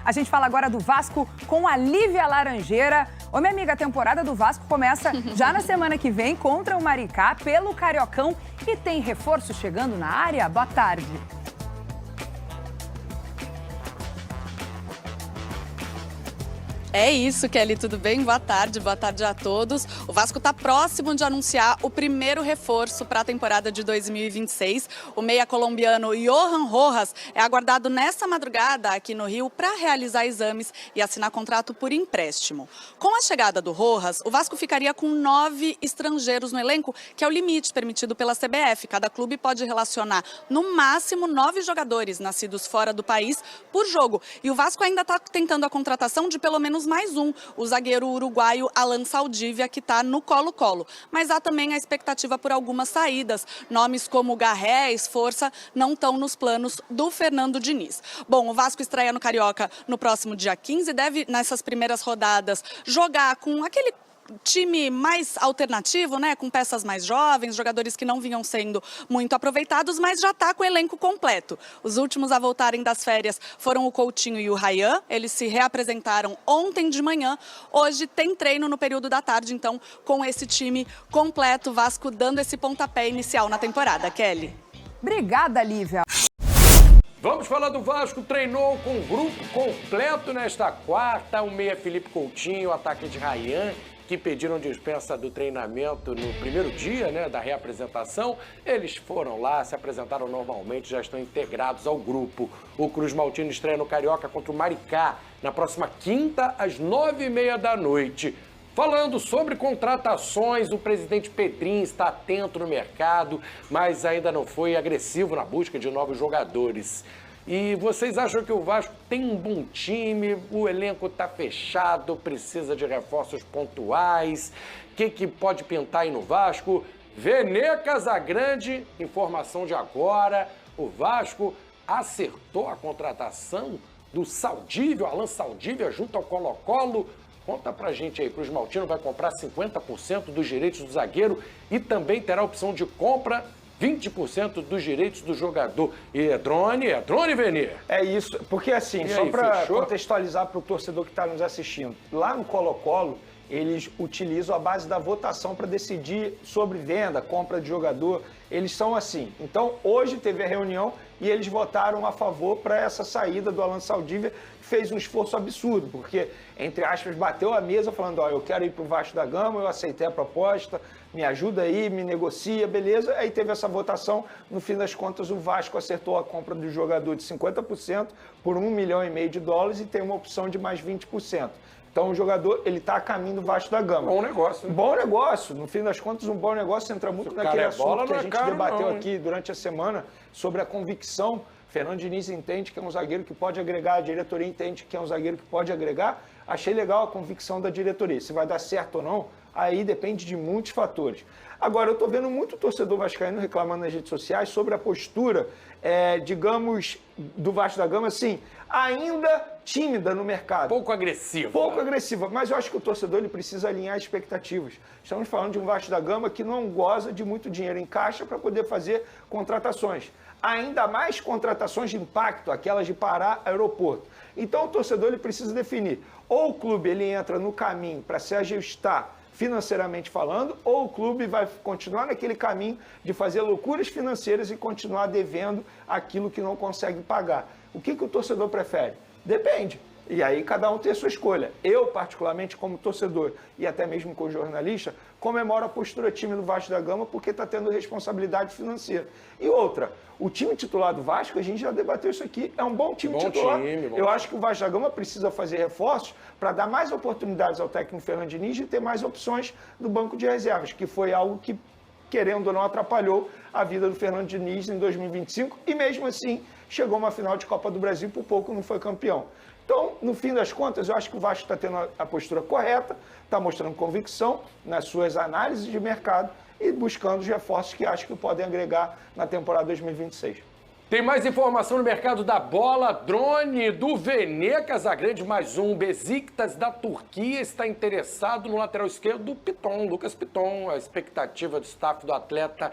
A gente fala agora do Vasco com a Lívia Laranjeira. Ô, minha amiga, a temporada do Vasco começa já na semana que vem contra o Maricá pelo Cariocão e tem reforço chegando na área. Boa tarde. É isso, Kelly, tudo bem? Boa tarde a todos. O Vasco está próximo de anunciar o primeiro reforço para a temporada de 2026. O meia colombiano Johan Rojas é aguardado nesta madrugada aqui no Rio para realizar exames e assinar contrato por empréstimo. Com a chegada do Rojas, o Vasco ficaria com 9 estrangeiros no elenco, que é o limite permitido pela CBF. Cada clube pode relacionar no máximo 9 jogadores nascidos fora do país por jogo. E o Vasco ainda está tentando a contratação de pelo menos mais um, o zagueiro uruguaio Alan Saldívia, que está no colo-colo. Mas há também a expectativa por algumas saídas. Nomes como Garré, Esforça não estão nos planos do Fernando Diniz. Bom, o Vasco estreia no Carioca no próximo dia 15 e deve, nessas primeiras rodadas, jogar com aquele time mais alternativo, né, com peças mais jovens, jogadores que não vinham sendo muito aproveitados, mas já está com o elenco completo. Os últimos a voltarem das férias foram o Coutinho e o Ryan. Eles se reapresentaram ontem de manhã. Hoje tem treino no período da tarde, então, com esse time completo, Vasco dando esse pontapé inicial na temporada. Kelly. Obrigada, Lívia. Vamos falar do Vasco, treinou com o grupo completo nesta quarta, o meia Felipe Coutinho, o ataque de Ryan, que pediram dispensa do treinamento no primeiro dia, né, da reapresentação. Eles foram lá, se apresentaram normalmente, já estão integrados ao grupo. O Cruz Maltino estreia no Carioca contra o Maricá, na próxima quinta, às 9h30 da noite. Falando sobre contratações, o presidente Pedrinho está atento no mercado, mas ainda não foi agressivo na busca de novos jogadores. E vocês acham que o Vasco tem um bom time, o elenco está fechado, precisa de reforços pontuais? O que pode pintar aí no Vasco? Vene Casagrande, informação de agora, o Vasco acertou a contratação do Saldívia, Alan Saldívia, junto ao Colo-Colo. Conta pra gente aí, Cruz Maltino vai comprar 50% dos direitos do zagueiro e também terá a opção de compra 20% dos direitos do jogador. E é drone, Vene? É isso, porque assim, E só aí, para fechou? contextualizar para o torcedor que está nos assistindo, lá no Colo-Colo, eles utilizam a base da votação para decidir sobre venda, compra de jogador, eles são assim. Então, hoje teve a reunião e eles votaram a favor para essa saída do Alan Saldívia, que fez um esforço absurdo, porque, entre aspas, bateu a mesa falando, ó, eu quero ir para o Vasco da Gama, eu aceitei a proposta, me ajuda aí, me negocia, beleza. Aí teve essa votação, no fim das contas o Vasco acertou a compra do jogador de 50% por $1,5 milhão e tem uma opção de mais 20%. Então o jogador, ele está a caminho do Vasco da Gama. Bom negócio, né? Bom negócio. No fim das contas, um bom negócio entra muito naquele assunto que a gente debateu aqui durante a semana sobre a convicção. Fernando Diniz entende que é um zagueiro que pode agregar, a diretoria entende que é um zagueiro que pode agregar. Achei legal a convicção da diretoria. Se vai dar certo ou não, aí depende de muitos fatores. Agora, eu estou vendo muito torcedor vascaíno reclamando nas redes sociais sobre a postura, digamos, do Vasco da Gama, assim, ainda tímida no mercado. Pouco agressiva. Pouco agressiva, mas eu acho que o torcedor ele precisa alinhar expectativas. Estamos falando de um Vasco da Gama que não goza de muito dinheiro em caixa para poder fazer contratações. Ainda mais contratações de impacto, aquelas de parar aeroporto. Então o torcedor ele precisa definir, ou o clube ele entra no caminho para se ajustar financeiramente falando, ou o clube vai continuar naquele caminho de fazer loucuras financeiras e continuar devendo aquilo que não consegue pagar. O que o torcedor prefere? Depende. E aí cada um tem a sua escolha. Eu, particularmente, como torcedor e até mesmo como jornalista, comemoro a postura time do Vasco da Gama porque está tendo responsabilidade financeira. E outra, o time titular do Vasco, a gente já debateu isso aqui, é um bom time titular. Eu acho que o Vasco da Gama precisa fazer reforços para dar mais oportunidades ao técnico Fernando Diniz e ter mais opções do banco de reservas, que foi algo que, querendo ou não, atrapalhou a vida do Fernando Diniz em 2025 e mesmo assim chegou a uma final de Copa do Brasil, por pouco não foi campeão. Então, no fim das contas, eu acho que o Vasco está tendo a postura correta, está mostrando convicção nas suas análises de mercado e buscando os reforços que acho que podem agregar na temporada 2026. Tem mais informação no mercado da bola. Drone do Vene Casagrande, mais um. Besiktas da Turquia está interessado no lateral esquerdo do Piton, Lucas Piton. A expectativa do staff do atleta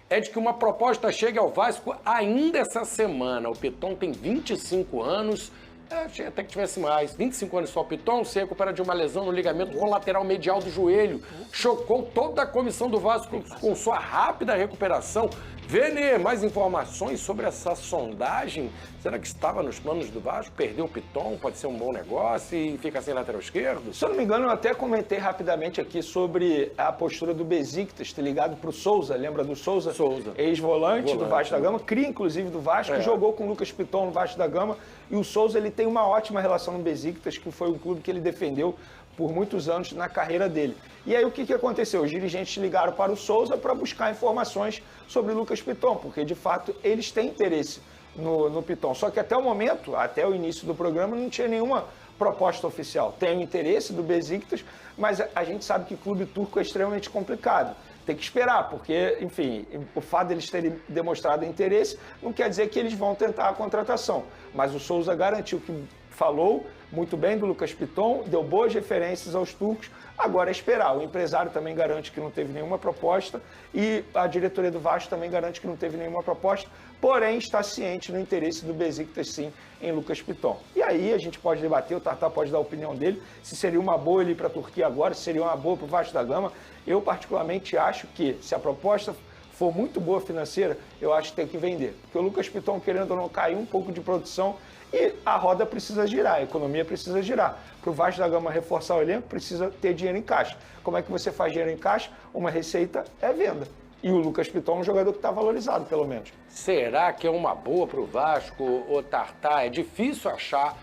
é de que uma proposta chegue ao Vasco ainda essa semana. O Piton tem 25 anos, Achei até que tivesse mais. 25 anos só. Piton se recupera de uma lesão no ligamento colateral medial do joelho. Chocou toda a comissão do Vasco com sua rápida recuperação. Vene, mais informações sobre essa sondagem? Será que estava nos planos do Vasco? Perdeu o Piton, pode ser um bom negócio e fica sem lateral esquerdo? Se eu não me engano, eu até comentei rapidamente aqui sobre a postura do Besiktas, ter ligado para o Souza, lembra do Souza? Souza. Ex-volante do Vasco da Gama, cria inclusive do Vasco, jogou com o Lucas Piton no Vasco da Gama. E o Souza, ele tem uma ótima relação no Besiktas, que foi um clube que ele defendeu por muitos anos na carreira dele. E aí o que aconteceu? Os dirigentes ligaram para o Souza para buscar informações sobre o Lucas Piton, porque de fato eles têm interesse no Piton. Só que até o momento, até o início do programa, não tinha nenhuma proposta oficial. Tem o interesse do Besiktas, mas a gente sabe que clube turco é extremamente complicado. Tem que esperar, porque, enfim, o fato deles terem demonstrado interesse não quer dizer que eles vão tentar a contratação. Mas o Souza garantiu que falou muito bem do Lucas Piton, deu boas referências aos turcos, agora é esperar. O empresário também garante que não teve nenhuma proposta e a diretoria do Vasco também garante que não teve nenhuma proposta, porém está ciente no interesse do Besiktas, sim, em Lucas Piton. E aí a gente pode debater, o Tartar pode dar a opinião dele, se seria uma boa ele ir para a Turquia agora, se seria uma boa para o Vasco da Gama. Eu particularmente acho que se a proposta for muito boa financeira, eu acho que tem que vender. Porque o Lucas Piton, querendo ou não, caiu um pouco de produção e a roda precisa girar, a economia precisa girar. Para o Vasco da Gama reforçar o elenco, precisa ter dinheiro em caixa. Como é que você faz dinheiro em caixa? Uma receita é venda. E o Lucas Piton é um jogador que está valorizado, pelo menos. Será que é uma boa para o Vasco, ô Tartar? É difícil achar.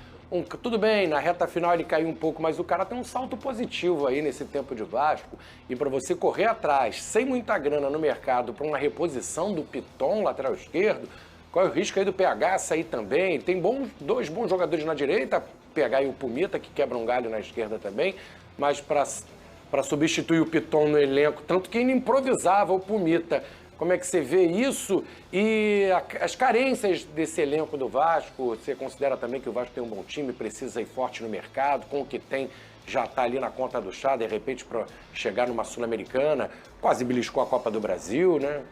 Tudo bem, na reta final ele caiu um pouco, mas o cara tem um salto positivo aí nesse tempo de Vasco. E para você correr atrás, sem muita grana no mercado, para uma reposição do Piton, lateral esquerdo, qual é o risco aí do PH sair também? Tem dois bons jogadores na direita, PH e o Pumita, que quebram um galho na esquerda também, mas para substituir o Piton no elenco, tanto que ele improvisava o Pumita. Como é que você vê isso e as carências desse elenco do Vasco? Você considera também que o Vasco tem um bom time, precisa ir forte no mercado, com o que tem já está ali na conta do chá, de repente para chegar numa Sul-Americana, quase beliscou a Copa do Brasil, né?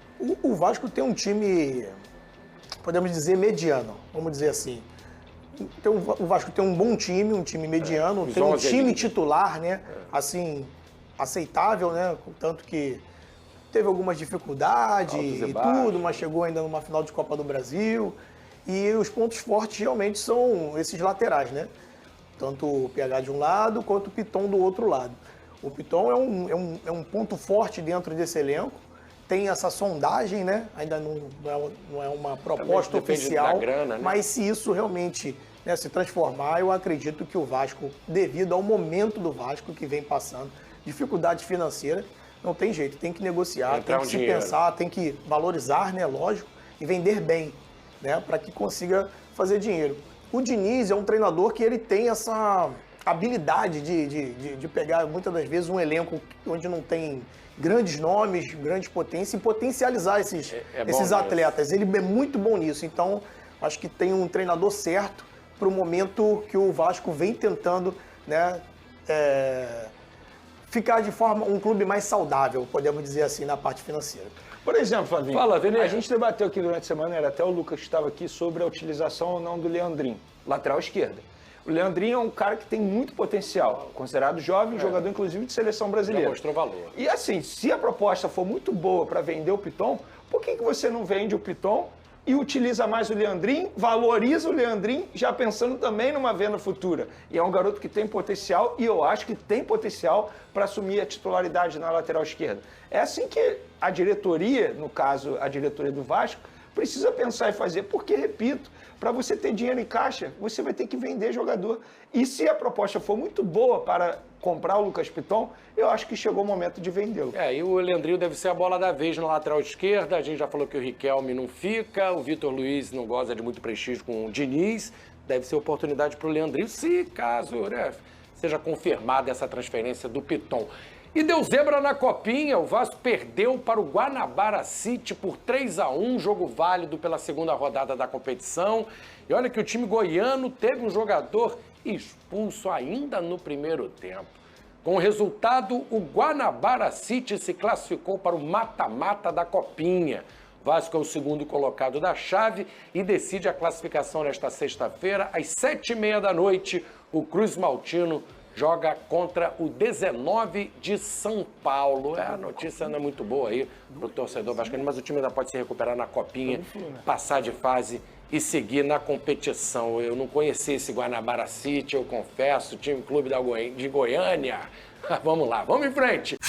O Vasco tem um time, podemos dizer, mediano, vamos dizer assim. Então, o Vasco tem um bom time, um time mediano, tem um time titular, né? Assim, aceitável, né? Tanto que teve algumas dificuldades e tudo, mas chegou ainda numa final de Copa do Brasil. E os pontos fortes realmente são esses laterais, né? Tanto o PH de um lado quanto o Piton do outro lado. O Piton é um ponto forte dentro desse elenco. Tem essa sondagem, né? Ainda não é uma proposta oficial, da grana, né? Mas se isso realmente, né, se transformar, eu acredito que o Vasco, devido ao momento do Vasco que vem passando, dificuldade financeira, não tem jeito, tem que negociar, tem que se pensar, tem que valorizar, né, lógico, e vender bem, né, para que consiga fazer dinheiro. O Diniz é um treinador que ele tem essa habilidade de pegar, muitas das vezes, um elenco onde não tem grandes nomes, grandes potências, e potencializar esses atletas. Ele é muito bom nisso, então acho que tem um treinador certo para o momento que o Vasco vem tentando, né, ficar de forma um clube mais saudável, podemos dizer assim, na parte financeira. Por exemplo, Flavinho, fala, a gente debateu aqui durante a semana, era até o Lucas que estava aqui, sobre a utilização ou não do Leandrinho, lateral esquerda. O Leandrinho é um cara que tem muito potencial, considerado jovem, jogador inclusive de seleção brasileira. Já mostrou valor. E assim, se a proposta for muito boa para vender o Piton, por que você não vende o Piton e utiliza mais o Leandrinho, valoriza o Leandrinho, já pensando também numa venda futura? E é um garoto que tem potencial, e eu acho que tem potencial para assumir a titularidade na lateral esquerda. É assim que a diretoria, no caso a diretoria do Vasco, precisa pensar e fazer, porque, repito, para você ter dinheiro em caixa, você vai ter que vender jogador. E se a proposta for muito boa para comprar o Lucas Piton, eu acho que chegou o momento de vendê-lo. E o Leandrinho deve ser a bola da vez na lateral esquerda. A gente já falou que o Riquelme não fica, o Vitor Luiz não goza de muito prestígio com o Diniz. Deve ser oportunidade para o Leandrinho, se caso, né, seja confirmada essa transferência do Piton. E deu zebra na Copinha, o Vasco perdeu para o Guanabara City por 3-1, jogo válido pela segunda rodada da competição. E olha que o time goiano teve um jogador expulso ainda no primeiro tempo. Com o resultado, o Guanabara City se classificou para o mata-mata da Copinha. Vasco é o segundo colocado da chave e decide a classificação nesta sexta-feira, às 7h30 da noite. O Cruz Maltino joga contra o 19 de São Paulo. A notícia não é muito boa aí para o torcedor vascaíno, mas o time ainda pode se recuperar na copinha, passar de fase e seguir na competição. Eu não conheci esse Guanabara City, eu confesso, time clube de Goiânia. Vamos lá, vamos em frente.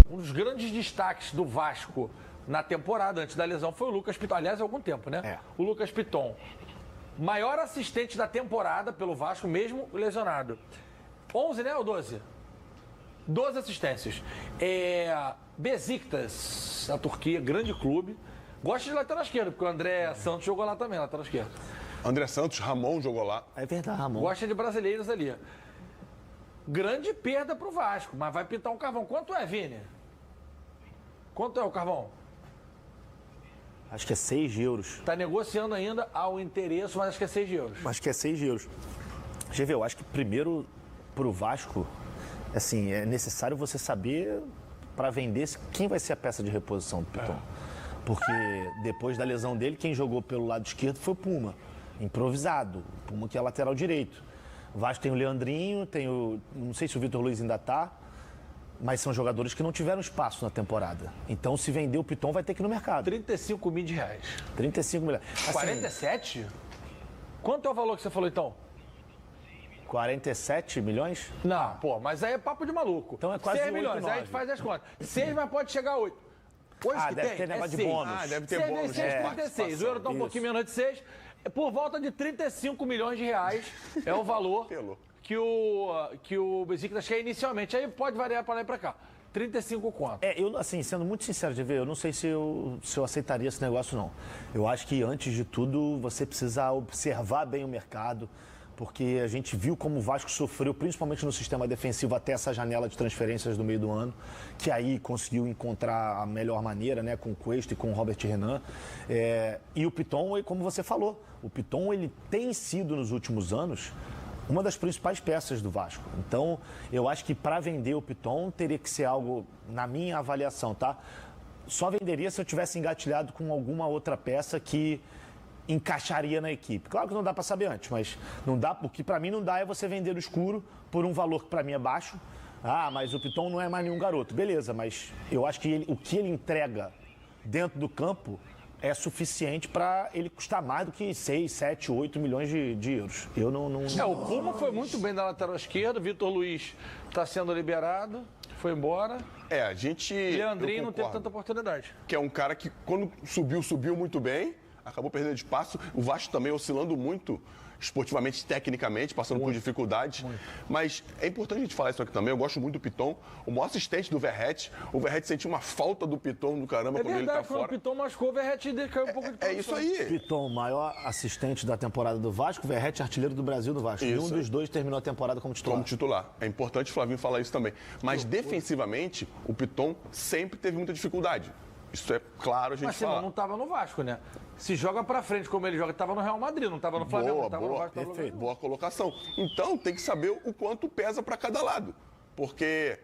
Um dos grandes destaques do Vasco na temporada, antes da lesão, foi o Lucas Piton. Aliás, há algum tempo, né? O Lucas Piton. Maior assistente da temporada pelo Vasco, mesmo lesionado. 11, né, ou 12? 12 assistências. Besiktas, da Turquia, grande clube. Gosta de lateral esquerdo, porque o André Santos jogou lá também, lateral esquerdo. André Santos, Ramon jogou lá. É verdade, Ramon. Gosta de brasileiros ali. Grande perda pro Vasco, mas vai pintar um carvão. Quanto é, Vini? Quanto é o carvão? Acho que é 6 euros. Tá negociando ainda ao interesse, mas acho que é 6 euros. Acho que é 6 euros. GV, eu acho que primeiro pro Vasco, assim, é necessário você saber para vender quem vai ser a peça de reposição do Piton. Porque depois da lesão dele, quem jogou pelo lado esquerdo foi o Puma, improvisado. O Puma que é lateral direito. O Vasco tem o Leandrinho, tem o... não sei se o Vitor Luiz ainda tá, mas são jogadores que não tiveram espaço na temporada. Então, se vender o Piton, vai ter que ir no mercado. 35 mil de reais. 35 milhões. Assim, 47? Quanto é o valor que você falou, então? 47 milhões? Não, pô, mas aí é papo de maluco. Então é quase 6 milhões, 8, aí a gente faz as contas. 6, mas pode chegar a 8. Hoje que deve tem, ter negócio de 6. bônus. Deve ter 6 bônus. vezes 6, 36. O euro tá um pouquinho menos de 6. Por volta de 35 milhões de reais é o valor que o Besiktas quer inicialmente. Aí pode variar para lá e para cá. 35 conto. Eu, assim, sendo muito sincero, GV, eu não sei se eu aceitaria esse negócio, não. Eu acho que, antes de tudo, você precisa observar bem o mercado, porque a gente viu como o Vasco sofreu, principalmente no sistema defensivo, até essa janela de transferências do meio do ano, que aí conseguiu encontrar a melhor maneira, né, com o Cuesta e com o Robert Renan. E o Piton, como você falou, o Piton, ele tem sido, nos últimos anos, uma das principais peças do Vasco. Então, eu acho que para vender o Piton teria que ser algo, na minha avaliação, tá? Só venderia se eu tivesse engatilhado com alguma outra peça que encaixaria na equipe. Claro que não dá para saber antes, mas não dá, porque para mim não dá é você vender no escuro por um valor que para mim é baixo. Ah, mas o Piton não é mais nenhum garoto. Beleza, mas eu acho que o que ele entrega dentro do campo é suficiente para ele custar mais do que 6, 7, 8 milhões de euros. Eu não... O Puma foi muito bem da lateral esquerda, o Vitor Luiz está sendo liberado, foi embora. A gente... Leandrinho não teve tanta oportunidade. Que é um cara que, quando subiu muito bem, acabou perdendo espaço. O Vasco também oscilando muito esportivamente, tecnicamente, passando por dificuldades. Mas é importante a gente falar isso aqui também. Eu gosto muito do Piton. O maior assistente do Verratti. O Verratti sentiu uma falta do Piton do caramba quando ele tá fora. Quando o Piton machucou, o Verratti caiu um pouco de produção. É isso aí. Piton, maior assistente da temporada do Vasco, Verratti, artilheiro do Brasil do Vasco. Isso. Nenhum dos dois terminou a temporada como titular. Como titular. É importante o Flavinho falar isso também. Mas defensivamente, o Piton sempre teve muita dificuldade. Isso é claro a gente falar. Mas não estava no Vasco, né? Se joga pra frente como ele joga, estava no Real Madrid, não estava no Flamengo, não estava no Vasco. Perfeito. Boa colocação. Então tem que saber o quanto pesa para cada lado. Porque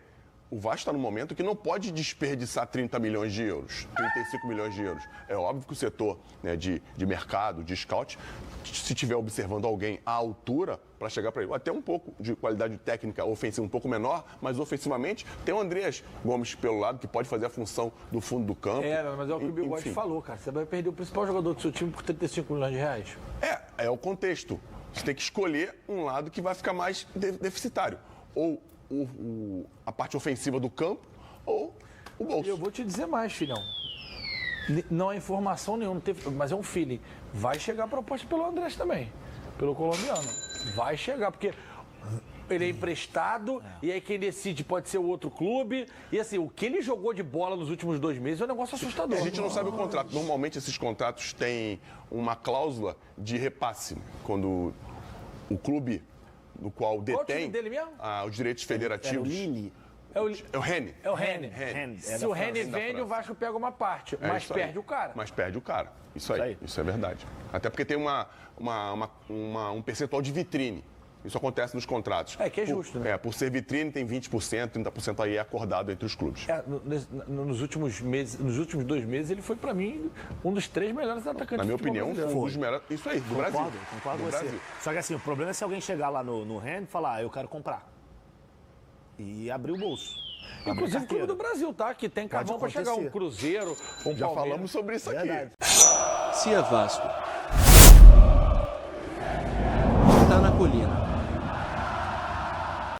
o Vasco está num momento que não pode desperdiçar 30 milhões de euros, 35 milhões de euros. É óbvio que o setor, né, de mercado, de scout, se estiver observando alguém à altura para chegar para ele, até um pouco de qualidade técnica ofensiva um pouco menor, mas ofensivamente tem o Andreas Gomes pelo lado, que pode fazer a função do fundo do campo. Mas é o que o Bigode falou, cara. Você vai perder o principal jogador do seu time por 35 milhões de reais. É o contexto. Você tem que escolher um lado que vai ficar mais deficitário. Ou a parte ofensiva do campo, ou o bolso. Eu vou te dizer mais, filhão. Não é informação nenhuma, mas é um feeling. Vai chegar a proposta pelo Andrés também, pelo colombiano. Vai chegar, porque ele é emprestado, e aí quem decide pode ser o outro clube. E assim, o que ele jogou de bola nos últimos 2 meses é um negócio assustador. A gente não sabe o contrato. Normalmente esses contratos têm uma cláusula de repasse. Quando o clube no qual detém Qual o time dele mesmo? Os direitos federativos. É o Lille. É o Rene. É o Rene. Se o Rene vende, o Vasco pega uma parte, mas perde o cara. Mas perde o cara. Isso aí. Isso é verdade. Até porque tem um percentual de vitrine. Isso acontece nos contratos. Que é justo, né? Por ser vitrine tem 20%, 30% aí é acordado entre os clubes. Nos últimos 2 meses, ele foi, pra mim, um dos 3 melhores atacantes. Na minha do futebol opinião, brasileiro. foi um dos melhores. Isso aí, do Brasil. Concordo do com você. Brasil. Só que assim, o problema é se alguém chegar lá no Ren e falar, eu quero comprar. E abrir o bolso. Inclusive o Clube do Brasil, tá? Que tem carvão pra chegar um Cruzeiro, um Já Palmeiras. falamos sobre isso aqui. Verdade. Se é Vasco, tá na colina.